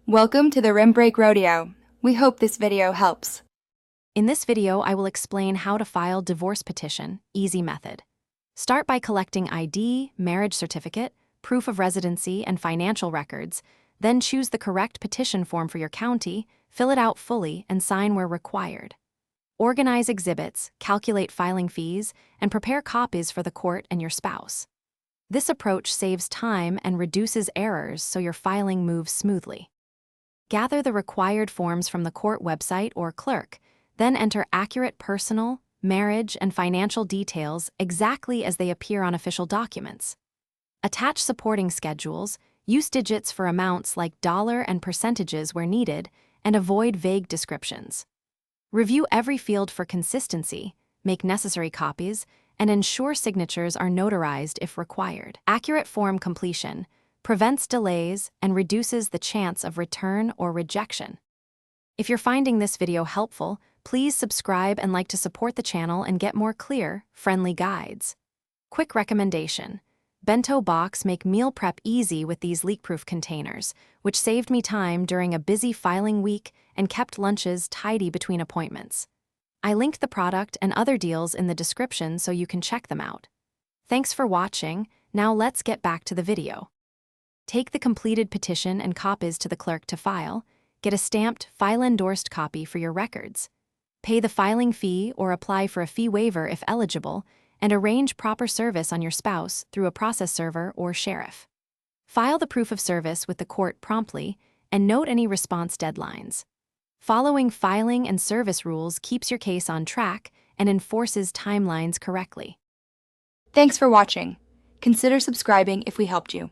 Welcome to the Rim Break Rodeo. We hope this video helps. In this video, I will explain how to file divorce petition, easy method. Start by collecting ID, marriage certificate, proof of residency, and financial records. Then choose the correct petition form for your county, fill it out fully, and sign where required. Organize exhibits, calculate filing fees, and prepare copies for the court and your spouse. This approach saves time and reduces errors so your filing moves smoothly. Gather the required forms from the court website or clerk, then enter accurate personal, marriage, and financial details exactly as they appear on official documents. Attach supporting schedules, use digits for amounts like dollar and percentages where needed, and avoid vague descriptions. Review every field for consistency, make necessary copies, and ensure signatures are notarized if required. Accurate form completion prevents delays and reduces the chance of return or rejection. If you're finding this video helpful, please subscribe and like to support the channel and get more clear, friendly guides. Quick recommendation: bento box make meal prep easy with these leak-proof containers, which saved me time during a busy filing week and kept lunches tidy between appointments. I linked the product and other deals in the description so you can check them out. Thanks for watching. Now let's get back to the video. Take the completed petition and copies to the clerk to file. Get a stamped, file-endorsed copy for your records. Pay the filing fee or apply for a fee waiver if eligible, and arrange proper service on your spouse through a process server or sheriff. File the proof of service with the court promptly, and note any response deadlines. Following filing and service rules keeps your case on track and enforces timelines correctly. Thanks for watching. Consider subscribing if we helped you.